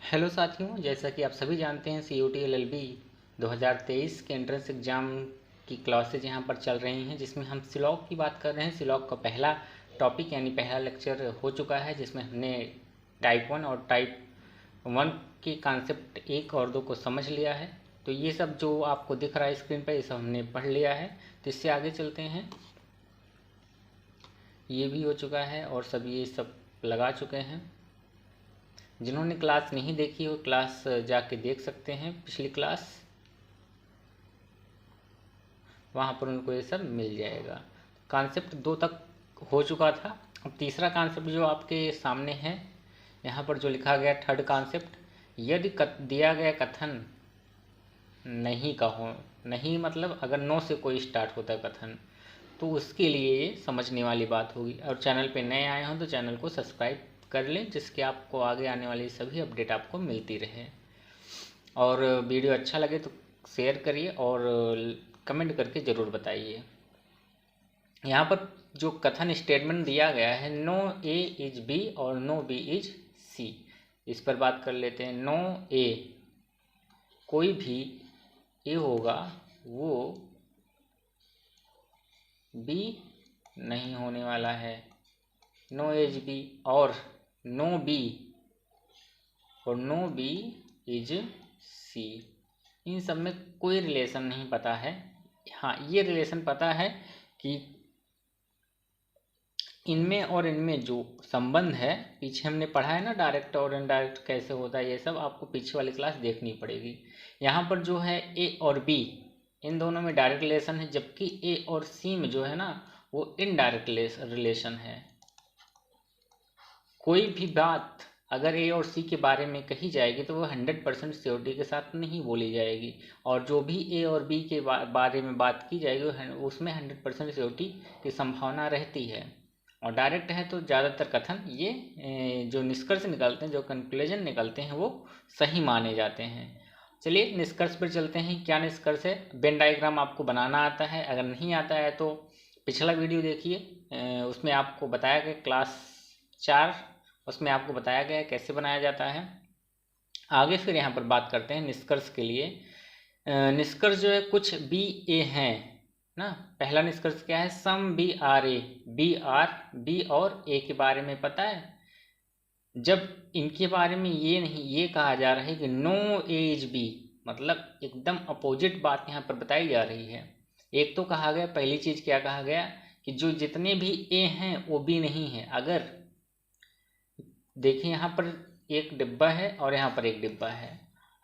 Hello साथियों, जैसा कि आप सभी जानते हैं CUT LLB 2023 के एंट्रेंस एग्ज़ाम की क्लासेज यहाँ पर चल रही हैं, जिसमें हम सिलॉग की बात कर रहे हैं। सिलॉग का पहला टॉपिक यानी पहला लेक्चर हो चुका है, जिसमें हमने टाइप 1 और टाइप 1 के कॉन्सेप्ट 1 और 2 को समझ लिया है। तो ये सब जो आपको दिख रहा है स्क्रीन पर, ये सब हमने पढ़ लिया है। तो इससे आगे चलते हैं। ये भी हो चुका है और सब ये सब लगा चुके हैं। जिन्होंने क्लास नहीं देखी हो, क्लास जाके देख सकते हैं, पिछली क्लास, वहाँ पर उनको ये सब मिल जाएगा। कॉन्सेप्ट 2 तक हो चुका था। अब तीसरा कॉन्सेप्ट जो आपके सामने है, यहाँ पर जो लिखा गया थर्ड कॉन्सेप्ट, यदि दिया गया कथन नहीं का हो, नहीं मतलब अगर नो से कोई स्टार्ट होता है कथन, तो उसके लिए ये समझने वाली बात होगी। और चैनल पे नए आए हों तो चैनल को सब्सक्राइब कर लें, जिसके आपको आगे आने वाली सभी अपडेट आपको मिलती रहे। और वीडियो अच्छा लगे तो शेयर करिए और कमेंट करके ज़रूर बताइए। यहाँ पर जो कथन स्टेटमेंट दिया गया है, नो ए इज बी और नो बी इज सी, इस पर बात कर लेते हैं। नो ए, कोई भी ए होगा वो बी नहीं होने वाला है। नो इज बी और नो बी और नो बी इज सी, इन सब में कोई रिलेशन नहीं पता है। हाँ, ये रिलेशन पता है कि इनमें और इनमें जो संबंध है, पीछे हमने पढ़ा है ना, डायरेक्ट और इनडायरेक्ट कैसे होता है, ये सब आपको पीछे वाली क्लास देखनी पड़ेगी। यहाँ पर जो है ए और बी, इन दोनों में डायरेक्ट रिलेशन है, जबकि ए और सी में जो है ना, वो इनडायरेक्ट रिलेशन है। कोई भी बात अगर ए और सी के बारे में कही जाएगी तो वो 100% श्योरिटी के साथ नहीं बोली जाएगी, और जो भी ए और बी के बारे में बात की जाएगी उसमें 100% श्योरिटी की संभावना रहती है। और डायरेक्ट है तो ज़्यादातर कथन ये जो निष्कर्ष निकलते हैं, जो कंक्लूजन निकलते हैं, वो सही माने जाते हैं। चलिए निष्कर्ष पर चलते हैं। क्या निष्कर्ष है? वेन डायग्राम आपको बनाना आता है? अगर नहीं आता है तो पिछला वीडियो देखिए, उसमें आपको बताया गया क्लास 4, उसमें आपको बताया गया है कैसे बनाया जाता है। आगे फिर यहाँ पर बात करते हैं निष्कर्ष के लिए। निष्कर्ष जो है कुछ बी ए हैं ना। पहला निष्कर्ष क्या है? Some B are A, B और ए के बारे में पता है। जब इनके बारे में ये नहीं, ये कहा जा रहा है कि नो ए इज बी, मतलब एकदम अपोजिट बात यहाँ पर बताई जा रही है। एक तो कहा गया, पहली चीज क्या कहा गया कि जो जितने भी ए हैं वो बी नहीं है। अगर देखिए यहाँ पर एक डिब्बा है और यहाँ पर एक डिब्बा है,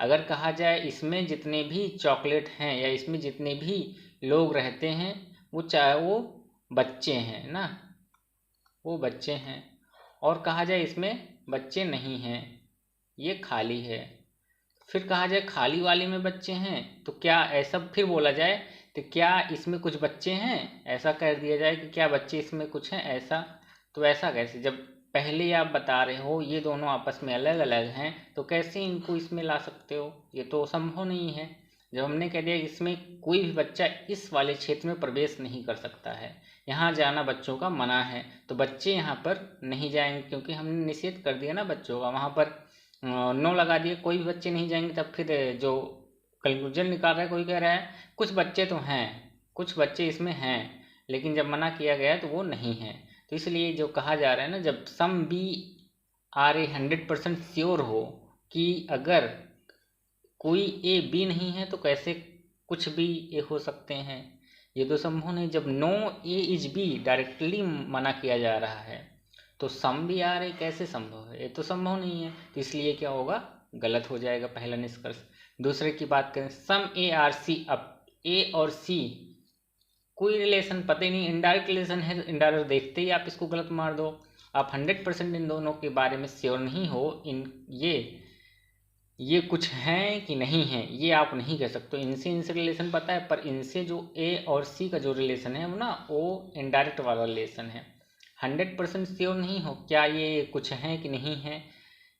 अगर कहा जाए इसमें जितने भी चॉकलेट हैं या इसमें जितने भी लोग रहते हैं, वो चाहे वो बच्चे हैं ना, वो बच्चे हैं, और कहा जाए इसमें बच्चे नहीं हैं, ये खाली है। फिर कहा जाए खाली वाले में बच्चे हैं, तो क्या ऐसा फिर बोला जाए तो क्या इसमें कुछ बच्चे हैं, ऐसा कह दिया जाए कि क्या बच्चे इसमें कुछ हैं, ऐसा? तो ऐसा कैसे, जब पहले आप बता रहे हो ये दोनों आपस में अलग अलग हैं, तो कैसे इनको इसमें ला सकते हो? ये तो संभव नहीं है। जब हमने कह दिया इसमें कोई भी बच्चा इस वाले क्षेत्र में प्रवेश नहीं कर सकता है, यहाँ जाना बच्चों का मना है, तो बच्चे यहाँ पर नहीं जाएंगे, क्योंकि हमने निषेध कर दिया ना बच्चों का। वहाँ पर नो लगा दिए, कोई भी बच्चे नहीं जाएंगे। तब फिर जो कंक्लूजन निकाल रहा है, कोई कह रहा है कुछ बच्चे तो हैं, कुछ बच्चे इसमें हैं, लेकिन जब मना किया गया तो वो नहीं है। तो इसलिए जो कहा जा रहा है ना, जब some B are A 100% sure हो कि अगर कोई ए बी नहीं है तो कैसे कुछ भी ए हो सकते हैं, ये तो संभव नहीं। जब no A is B directly मना किया जा रहा है, तो सम भी आ रहे कैसे संभव है? ये तो संभव नहीं है। तो इसलिए क्या होगा? गलत हो जाएगा पहला निष्कर्ष। दूसरे की बात करें, सम ए आर सी, अब ए और सी कोई रिलेशन पता ही नहीं, इनडायरेक्ट रिलेशन है, तो इनडायरेक्ट देखते ही आप इसको गलत मार दो। आप 100% इन दोनों के बारे में श्योर नहीं हो, ये कुछ हैं कि नहीं हैं, ये आप नहीं कह सकते। इनसे रिलेशन पता है, पर इनसे जो ए और सी का जो रिलेशन है वो ना, वो इनडायरेक्ट वाला रिलेशन है। 100% श्योर नहीं हो क्या ये कुछ हैं कि नहीं है।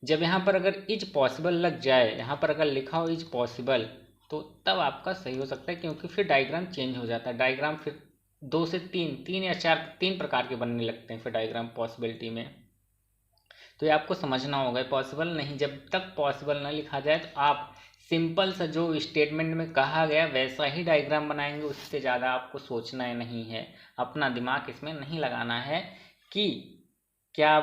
जब यहाँ पर अगर इज पॉसिबल लग जाए, यहाँ पर अगर लिखा हो इज पॉसिबल, तो तब आपका सही हो सकता है, क्योंकि फिर डायग्राम चेंज हो जाता है। डायग्राम फिर 2 से 3 या 4 3 प्रकार के बनने लगते हैं फिर डायग्राम पॉसिबिलिटी में। तो ये आपको समझना होगा। पॉसिबल नहीं, जब तक पॉसिबल ना लिखा जाए तो आप सिंपल सा जो स्टेटमेंट में कहा गया वैसा ही डायग्राम बनाएंगे, उससे ज़्यादा आपको सोचना ही नहीं है, अपना दिमाग इसमें नहीं लगाना है कि क्या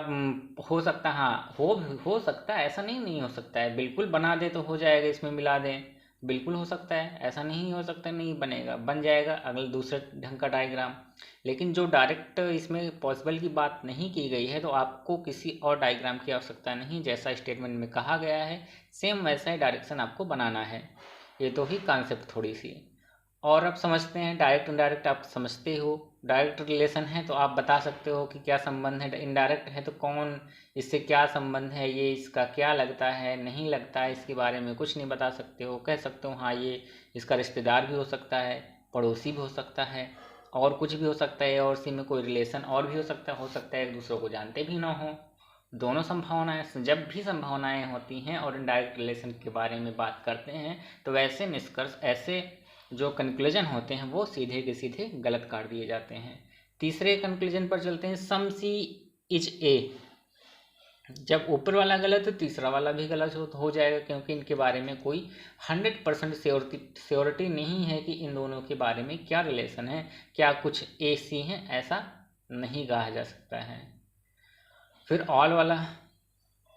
हो सकता, हाँ हो सकता है, ऐसा नहीं हो सकता है, बिल्कुल बना दे तो हो जाएगा, इसमें मिला दें, बिल्कुल हो सकता है, ऐसा नहीं हो सकता नहीं बनेगा, बन जाएगा अगले दूसरे ढंग का डायग्राम। लेकिन जो डायरेक्ट इसमें पॉसिबल की बात नहीं की गई है तो आपको किसी और डायग्राम की आवश्यकता नहीं, जैसा स्टेटमेंट में कहा गया है सेम वैसा ही डायरेक्शन आपको बनाना है। ये तो ही कॉन्सेप्ट थोड़ी सी। और अब समझते हैं डायरेक्ट इनडायरेक्ट। आप समझते हो डायरेक्ट रिलेशन है तो आप बता सकते हो कि क्या संबंध है, इनडायरेक्ट है तो कौन इससे क्या संबंध है, ये इसका क्या लगता है नहीं लगता है, इसके बारे में कुछ नहीं बता सकते हो। कह सकते हो हाँ ये इसका रिश्तेदार भी हो सकता है, पड़ोसी भी हो सकता है, और कुछ भी हो सकता है, और इसी में कोई रिलेशन और भी हो सकता है एक दूसरे को जानते भी ना हो। दोनों संभावनाएं, जब भी संभावनाएं होती हैं और इनडायरेक्ट रिलेशन के बारे में बात करते हैं तो वैसे निष्कर्ष, ऐसे जो कंक्लूजन होते हैं वो सीधे के सीधे गलत काट दिए जाते हैं। तीसरे कंक्लूजन पर चलते हैं। सम सी इज ए। जब ऊपर वाला गलत है तीसरा वाला भी गलत हो जाएगा, क्योंकि इनके बारे में कोई 100% श्योरिटी नहीं है कि इन दोनों के बारे में क्या रिलेशन है, क्या कुछ ए सी है, ऐसा नहीं कहा जा सकता है। फिर ऑल वाला,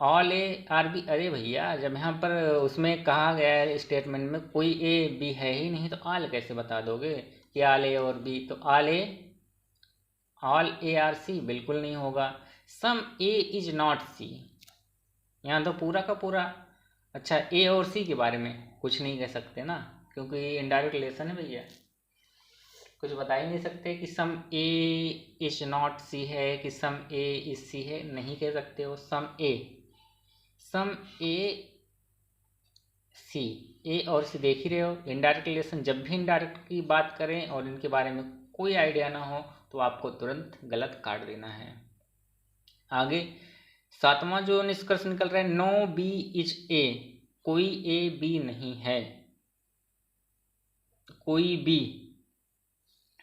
ऑल ए आर बी, अरे भैया जब यहाँ पर उसमें कहा गया है स्टेटमेंट में कोई ए बी है ही नहीं तो ऑल कैसे बता दोगे कि ऑल ए और बी, तो ऑल ए आर सी बिल्कुल नहीं होगा। सम ए इज नॉट सी, यहाँ तो पूरा का पूरा, अच्छा ए और सी के बारे में कुछ नहीं कह सकते ना, क्योंकि ये इनडायरेक्ट रिलेशन है भैया, कुछ बता ही नहीं सकते कि सम ए इज नॉट सी है कि सम ए इज सी है, नहीं कह सकते हो। सम ए सी, ए और सी देख ही रहे हो इनडायरेक्ट रिलेशन। जब भी इनडायरेक्ट की बात करें और इनके बारे में कोई आइडिया ना हो तो आपको तुरंत गलत काट देना है। आगे सातवां जो निष्कर्ष निकल रहा है, नो बी इज ए, कोई ए बी नहीं है, कोई बी,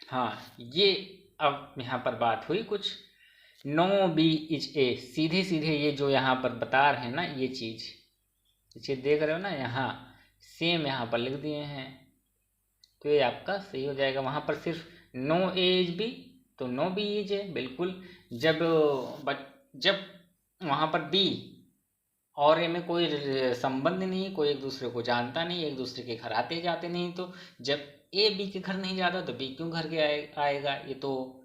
हाँ ये अब यहाँ पर बात हुई कुछ। नो बी इज ए, सीधे सीधे ये जो यहाँ पर बता रहे हैं ना ये चीज़ देख रहे हो ना, यहाँ सेम यहाँ पर लिख दिए हैं तो ये आपका सही हो जाएगा। वहाँ पर सिर्फ नो ए इज बी तो नो बी इज ए, बिल्कुल। जब वहाँ पर बी और ए में कोई संबंध नहीं, कोई एक दूसरे को जानता नहीं, एक दूसरे के घर आते जाते नहीं, तो जब ए बी के घर नहीं जाता तो बी क्यों घर के आएगा। ये तो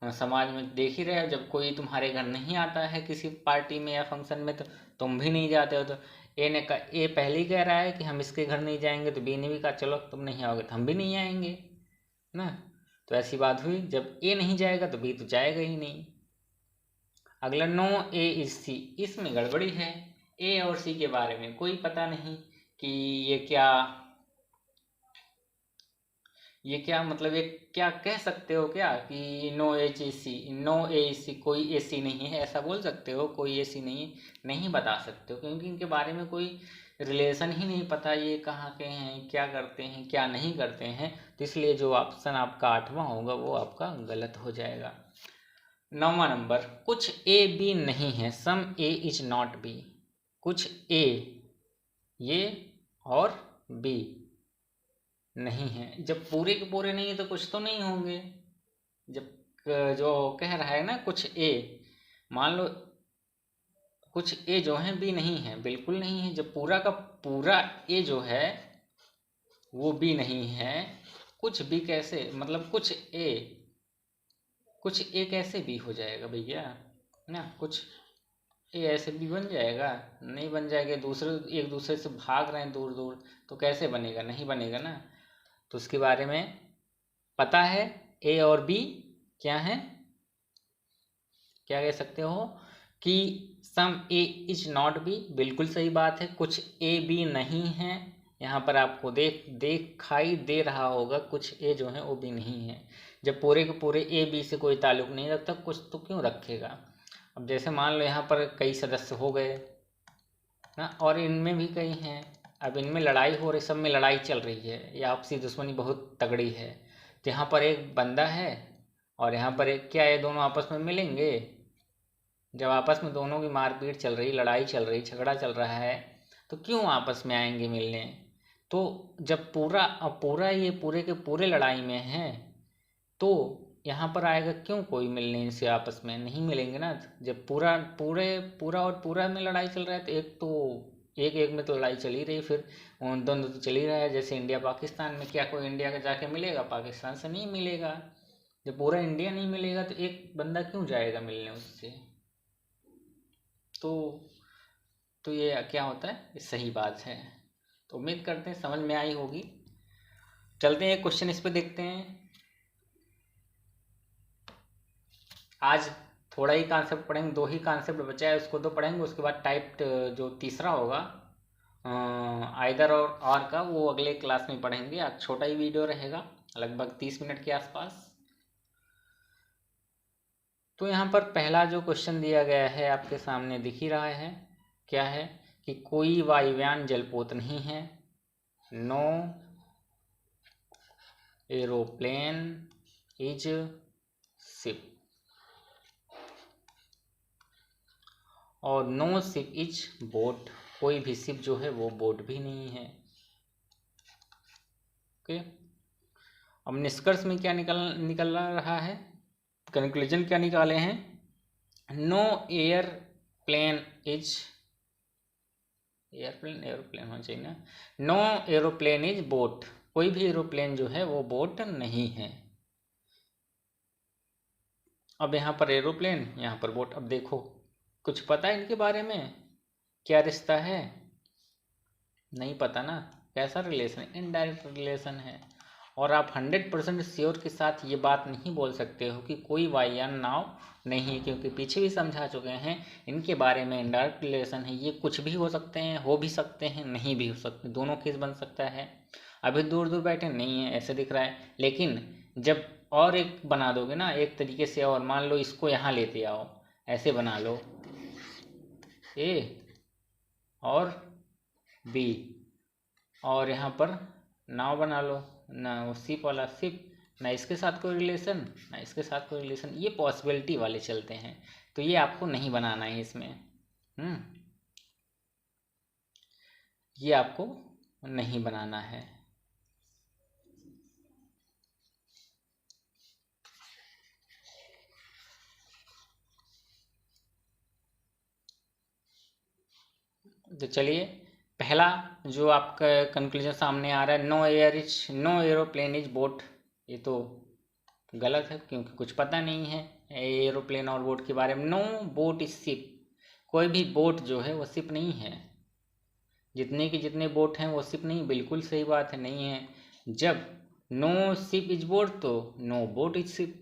समाज में देख ही रहे हो, जब कोई तुम्हारे घर नहीं आता है किसी पार्टी में या फंक्शन में तो तुम भी नहीं जाते हो। तो ए पहले ही कह रहा है कि हम इसके घर नहीं जाएंगे, तो बी ने भी कहा चलो तुम नहीं आओगे तो हम भी नहीं आएंगे ना। तो ऐसी बात हुई, जब ए नहीं जाएगा तो बी तो जाएगा ही नहीं। अगला नो ए इज सी, इसमें गड़बड़ी है। ए और सी के बारे में कोई पता नहीं कि ये क्या मतलब, ये क्या कह सकते हो क्या कि no H A C, no A C, कोई ए सी नहीं है, ऐसा बोल सकते हो कोई ए सी नहीं बता सकते हो, क्योंकि इनके बारे में कोई रिलेशन ही नहीं पता, ये कहाँ के हैं, क्या करते हैं क्या नहीं करते हैं। तो इसलिए जो ऑप्शन आपका आठवां होगा वो आपका गलत हो जाएगा। 9वां नंबर, कुछ ए बी नहीं है। सम ए इज नॉट बी, कुछ ए ये और बी नहीं है। जब पूरे के पूरे नहीं है तो कुछ तो नहीं होंगे। जब जो कह रहा है ना कुछ ए, मान लो कुछ ए जो है बी नहीं है, बिल्कुल नहीं है। जब पूरा का पूरा ए जो है वो बी नहीं है, कुछ बी कैसे, मतलब कुछ ए कैसे बी हो जाएगा भैया ना, कुछ ए ऐसे भी बन जाएगा, नहीं बन जाएगा। एक दूसरे से भाग रहे हैं दूर दूर तो कैसे बनेगा, नहीं बनेगा ना। तो उसके बारे में पता है ए और बी क्या है, क्या कह सकते हो कि सम ए इज नॉट बी, बिल्कुल सही बात है। कुछ ए बी नहीं है, यहाँ पर आपको दिखाई दे रहा होगा कुछ ए जो है वो भी नहीं है। जब पूरे के पूरे ए बी से कोई ताल्लुक नहीं रखता, कुछ तो क्यों रखेगा। अब जैसे मान लो यहाँ पर कई सदस्य हो गए ना, और इनमें भी कई हैं, अब इनमें लड़ाई हो रही, सब में लड़ाई चल रही है, या आपसी दुश्मनी बहुत तगड़ी है। तो यहाँ पर एक बंदा है और यहाँ पर एक, क्या ये दोनों आपस में मिलेंगे, जब आपस में दोनों की मारपीट चल रही, लड़ाई चल रही, झगड़ा चल रहा है, तो क्यों आपस में आएंगे मिलने? तो जब पूरा ये पूरे के पूरे लड़ाई में है, तो यहाँ पर आएगा क्यों कोई मिलने इनसे? आपस में नहीं मिलेंगे ना। जब पूरा और पूरा में लड़ाई चल रहा है, तो एक एक में तो लड़ाई चल ही रही, फिर द्वंद्व तो चल ही रहा है। जैसे इंडिया पाकिस्तान में, क्या कोई इंडिया का जाके मिलेगा पाकिस्तान से? नहीं मिलेगा। जब पूरा इंडिया नहीं मिलेगा तो एक बंदा क्यों जाएगा मिलने उससे? तो ये क्या होता है, ये सही बात है। तो उम्मीद करते हैं समझ में आई होगी। चलते हैं एक क्वेश्चन इस पे देखते हैं। आज थोड़ा ही कॉन्सेप्ट पढ़ेंगे, 2 ही कॉन्सेप्ट बचा है, उसको तो पढ़ेंगे। उसके बाद टाइप जो तीसरा होगा आइदर और का, वो अगले क्लास में पढ़ेंगे। आज छोटा ही वीडियो रहेगा, लगभग 30 मिनट के आसपास। तो यहाँ पर पहला जो क्वेश्चन दिया गया है आपके सामने दिख ही रहा है, क्या है कि कोई वायुयान जलपोत नहीं है। नो एरोप्लेन इज शिप, और नो शिप इज बोट, कोई भी शिप जो है वो बोट भी नहीं है। ओके, अब निष्कर्ष में क्या निकल रहा है, कंक्लूजन क्या निकाले हैं? नो एयरप्लेन इज, एरोप्लेन होना चाहिए ना, नो एरोप्लेन इज बोट, कोई भी एरोप्लेन जो है वो बोट नहीं है। अब यहाँ पर एरोप्लेन, यहाँ पर बोट। अब देखो, कुछ पता है इनके बारे में, क्या रिश्ता है? नहीं पता ना। कैसा रिलेशन? इनडायरेक्ट रिलेशन है। और आप 100% श्योर के साथ ये बात नहीं बोल सकते हो कि कोई वायुयान नाव नहीं है, क्योंकि पीछे भी समझा चुके हैं इनके बारे में। इनडायरेक्ट रिलेशन है, ये कुछ भी हो सकते हैं, हो भी सकते हैं, नहीं भी हो सकते, दोनों केस बन सकता है। अभी दूर दूर बैठे नहीं है ऐसे दिख रहा है, लेकिन जब और एक बना दोगे ना एक तरीके से, और मान लो इसको यहाँ लेते आओ, ऐसे बना लो ए और बी, और यहाँ पर नाव बना लो ना, वो शिप वाला शिप, ना इसके साथ कोई रिलेशन ना इसके साथ कोई रिलेशन, ये पॉसिबिलिटी वाले चलते हैं। तो ये आपको नहीं बनाना है इसमें। ये आपको नहीं बनाना है। तो चलिए, पहला जो आपका कंक्लूजन सामने आ रहा है, नो एरोप्लेन इज बोट, ये तो गलत है, क्योंकि कुछ पता नहीं है एरोप्लेन और बोट के बारे में। नो बोट इज शिप, कोई भी बोट जो है वो शिप नहीं है। जितने के जितने बोट हैं वो शिप नहीं, बिल्कुल सही बात है, नहीं है। जब नो शिप इज बोट, तो नो बोट इज शिप,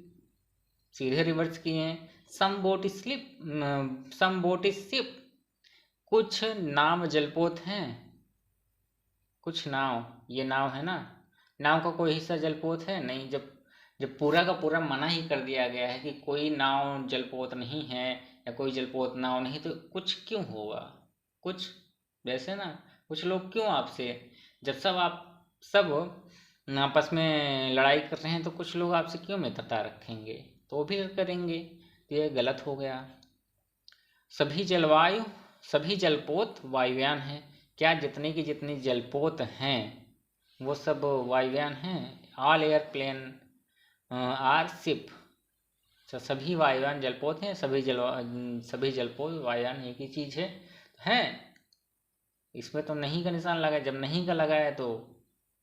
सीधे रिवर्स किए हैं। Some boat is slip, some boat is ship, कुछ नाव जलपोत हैं, कुछ नाव, ये नाव है ना, नाव का कोई हिस्सा जलपोत है नहीं। जब जब पूरा का पूरा मना ही कर दिया गया है कि कोई नाव जलपोत नहीं है या कोई जलपोत नाव नहीं, तो कुछ क्यों होगा? कुछ वैसे ना, कुछ लोग क्यों आपसे, जब सब आपस में लड़ाई कर रहे हैं, तो कुछ लोग आपसे क्यों मित्रता रखेंगे? तो भी करेंगे, तो ये गलत हो गया। सभी जलपोत वायुयान हैं। क्या जितने की जितनी जलपोत हैं वो सब वायुयान हैं? ऑल एयरप्लेन आर शिप, सभी वायुयान जलपोत हैं, सभी जलपोत वायुयान एक ही चीज़ है। इसमें तो नहीं का निशान लगा, जब नहीं का लगाया तो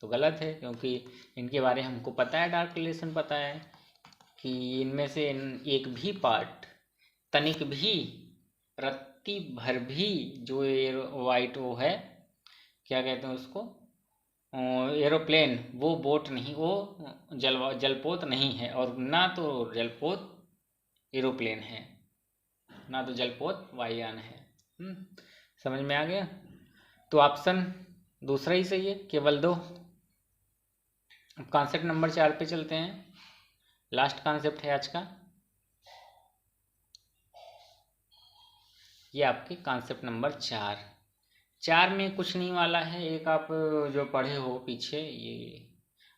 गलत है, क्योंकि इनके बारे में हमको पता है, डार्क रिलेशन पता है कि इनमें से एक भी पार्ट, तनिक भी, रत्ती भर भी, जो ये वाइट वो है, क्या कहते हैं उसको, एरोप्लेन, वो बोट नहीं, वो जलपोत नहीं है, और ना तो जलपोत एरोप्लेन है, ना तो जलपोत वायुयान है। समझ में आ गया? तो ऑप्शन दूसरा ही सही है, केवल 2। अब कॉन्सेप्ट नंबर 4 पे चलते हैं, लास्ट कॉन्सेप्ट है आज का। ये आपके कॉन्सेप्ट नंबर 4 में कुछ नहीं वाला है। एक आप जो पढ़े हो पीछे, ये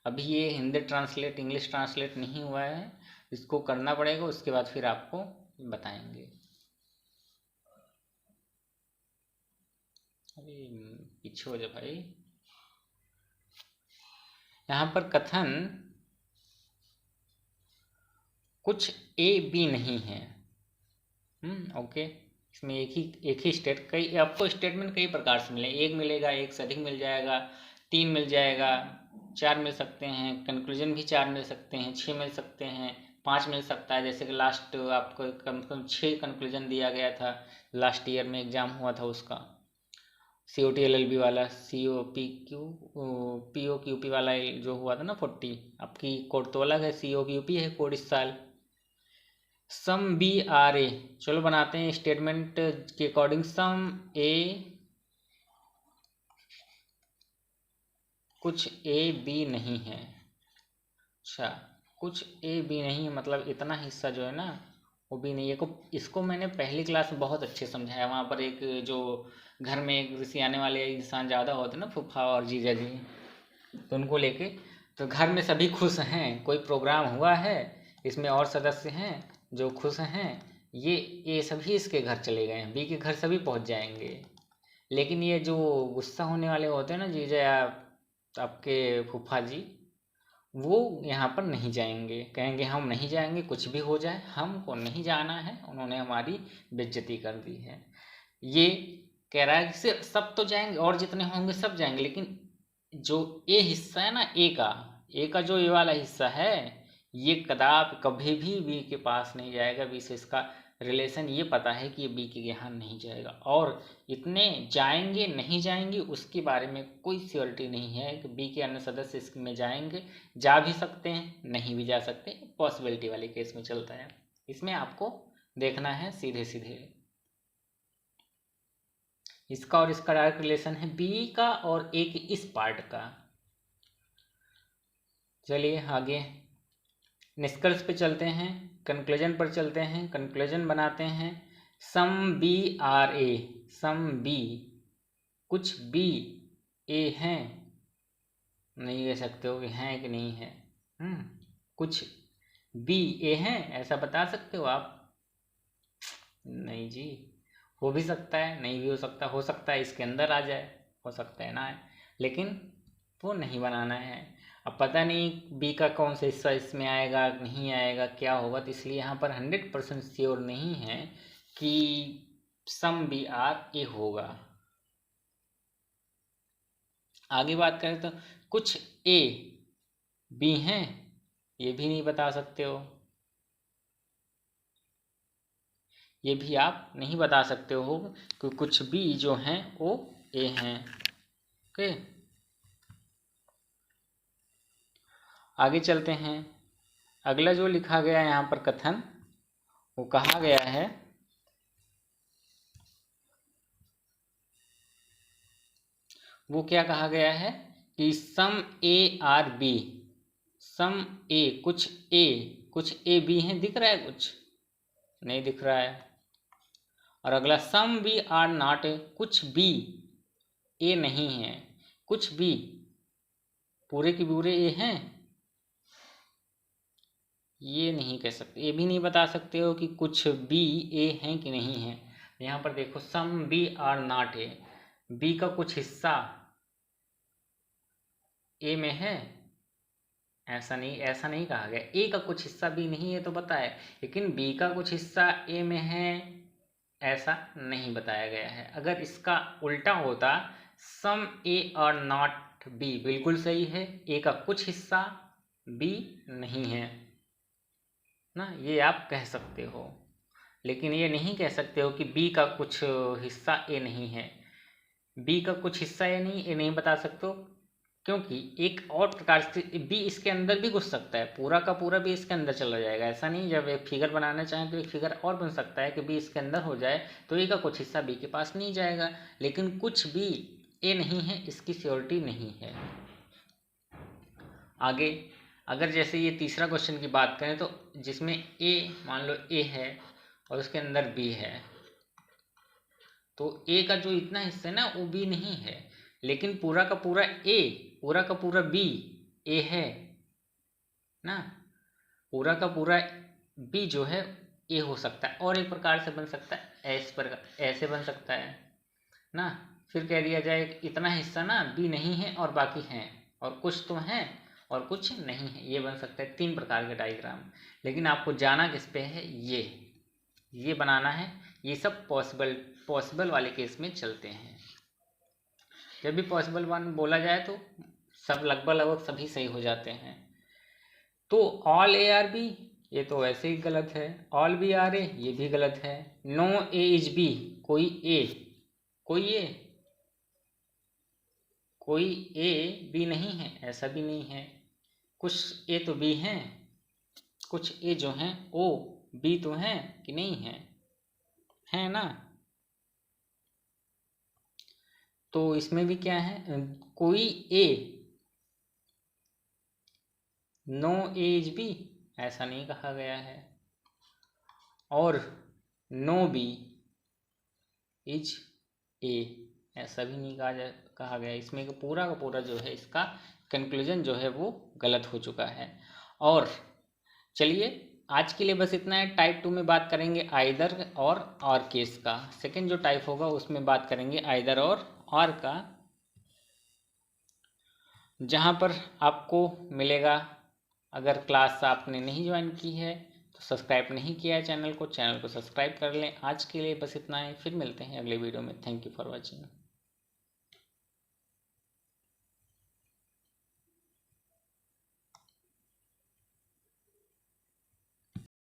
अभी ये हिंदी ट्रांसलेट इंग्लिश ट्रांसलेट नहीं हुआ है, इसको करना पड़ेगा, उसके बाद फिर आपको बताएंगे। पीछे हो जा भाई। यहाँ पर कथन कुछ ए बी नहीं है। ओके। इसमें एक ही स्टेट, कई आपको स्टेटमेंट कई प्रकार से मिले, एक मिलेगा, एक से अधिक मिल जाएगा, 3 मिल जाएगा, 4 मिल सकते हैं, कंक्लूजन भी 4 मिल सकते हैं, 6 मिल सकते हैं, 5 मिल सकता है। जैसे कि लास्ट आपको कम से कम 6 कंक्लूजन दिया गया था, लास्ट ईयर में एग्जाम हुआ था उसका, COT LLB वाला, POQP वाला जो हुआ था ना 40। आपकी कोड तो अलग है, COQP है कोड इस साल। सम बी आर ए, चलो बनाते हैं स्टेटमेंट के अकॉर्डिंग। सम ए कुछ ए बी नहीं है। अच्छा, कुछ ए बी नहीं मतलब इतना हिस्सा जो है ना वो भी नहीं है। इसको मैंने पहली क्लास में बहुत अच्छे समझाया। वहाँ पर एक जो घर में एक ऋषि आने वाले इंसान ज़्यादा होते ना, फूफा और जीजा जी, तो उनको लेके, तो घर में सभी खुश हैं, कोई प्रोग्राम हुआ है, इसमें और सदस्य हैं जो खुश हैं, ये सभी इसके घर चले गए हैं, बी के घर सभी पहुंच जाएंगे। लेकिन ये जो गुस्सा होने वाले होते हैं ना जीजा या आपके फूफा जी, वो यहाँ पर नहीं जाएंगे, कहेंगे हम नहीं जाएंगे, कुछ भी हो जाए हमको नहीं जाना है, उन्होंने हमारी बेइज्जती कर दी है। ये कह रहा है कि सब तो जाएंगे और जितने होंगे सब जाएंगे, लेकिन जो ए हिस्सा है ना, ए का जो ये वाला हिस्सा है, ये कदापि कभी भी बी के पास नहीं जाएगा। बी से इसका रिलेशन ये पता है कि ये बी के यहाँ नहीं जाएगा, और इतने जाएंगे नहीं जाएंगे उसके बारे में कोई श्योरिटी नहीं है कि बी के अन्य सदस्य इसमें जाएंगे। जा भी सकते हैं, नहीं भी जा सकते, पॉसिबिलिटी वाले केस में चलता है। इसमें आपको देखना है सीधे सीधे। इसका और इसका डायरेक्ट रिलेशन है बी का और ए के इस पार्ट का। चलिए आगे निष्कर्ष पे चलते हैं, कंक्लूजन पर चलते हैं, कंक्लूजन बनाते हैं। Some B are A, some B कुछ बी ए हैं, नहीं कह सकते हो कि हैं कि नहीं है। कुछ बी ए हैं ऐसा बता सकते हो आप? नहीं जी, हो भी सकता है, नहीं भी हो सकता है इसके अंदर आ जाए, हो सकता है ना आए, लेकिन वो नहीं बनाना है। अब पता नहीं बी का कौन सा हिस्सा इसमें आएगा नहीं आएगा क्या होगा, तो इसलिए यहाँ पर 100% श्योर नहीं है कि सम बी आर ए होगा। आगे बात करें तो कुछ ए बी हैं, ये भी नहीं बता सकते हो, ये भी आप नहीं बता सकते हो कि कुछ बी जो हैं वो ए हैं। ओके, आगे चलते हैं। अगला जो लिखा गया है यहाँ पर कथन, वो कहा गया है वो क्या कहा गया है कि सम ए आर बी, सम ए कुछ ए बी हैं, दिख रहा है? कुछ नहीं दिख रहा है। और अगला some B are not A, कुछ बी ए नहीं है, कुछ बी पूरे के पूरे ए हैं, ये नहीं कह सकते, ये भी नहीं बता सकते हो कि कुछ बी ए हैं कि नहीं है। यहाँ पर देखो some B are not A, B का कुछ हिस्सा ए में है, ऐसा नहीं कहा गया। ए का कुछ हिस्सा बी नहीं है तो बताए, लेकिन बी का कुछ हिस्सा ए में है ऐसा नहीं बताया गया है। अगर इसका उल्टा होता सम ए और नॉट बी, बिल्कुल सही है, ए का कुछ हिस्सा बी नहीं है ना, ये आप कह सकते हो। लेकिन ये नहीं कह सकते हो कि बी का कुछ हिस्सा ए नहीं है। बी का कुछ हिस्सा ए नहीं बता सकते हो, क्योंकि एक और प्रकार से बी इसके अंदर भी घुस सकता है, पूरा का पूरा भी इसके अंदर चला जाएगा। ऐसा नहीं, जब एक फिगर बनाना चाहें तो एक फिगर और बन सकता है कि बी इसके अंदर हो जाए तो ए का कुछ हिस्सा बी के पास नहीं जाएगा, लेकिन कुछ बी ए नहीं है इसकी श्योरिटी नहीं है। आगे अगर जैसे ये तीसरा क्वेश्चन की बात करें तो जिसमें ए मान लो ए है और उसके अंदर बी है, तो ए का जो इतना हिस्सा है ना वो बी नहीं है, लेकिन पूरा का पूरा बी ए है ना, पूरा का पूरा बी जो है ए हो सकता है। और एक प्रकार से बन सकता है ऐसे बन सकता है ना, फिर कह दिया जाए इतना हिस्सा ना बी नहीं है और बाकी हैं, और कुछ तो हैं और कुछ नहीं है। ये बन सकता है 3 प्रकार के डायग्राम। लेकिन आपको जाना किस पे है, ये बनाना है। ये सब पॉसिबल वाले केस में चलते हैं। जब भी पॉसिबल वन बोला जाए तो सब लगभग सभी सही हो जाते हैं। तो ऑल ए आर बी, ये तो वैसे ही गलत है। ऑल बी आर ए, ये भी गलत है। नो ए इज बी, कोई ए बी नहीं है, ऐसा भी नहीं है। कुछ ए तो बी हैं, कुछ ए जो हैं ओ बी तो हैं कि नहीं है ना। तो इसमें भी क्या है, कोई ए नो ए इज बी, ऐसा नहीं कहा गया है। और नो बी इज ए, ऐसा भी नहीं कहा गया। इसमें पूरा का पूरा जो है इसका कंक्लूजन जो है वो गलत हो चुका है। और चलिए आज के लिए बस इतना है। टाइप 2 में बात करेंगे आइदर और केस का। सेकंड जो टाइप होगा उसमें बात करेंगे आइदर और का, जहाँ पर आपको मिलेगा, अगर क्लास आपने नहीं ज्वाइन की है तो सब्सक्राइब नहीं किया है चैनल को सब्सक्राइब कर लें। आज के लिए बस इतना है, फिर मिलते हैं अगले वीडियो में। Thank you for watching.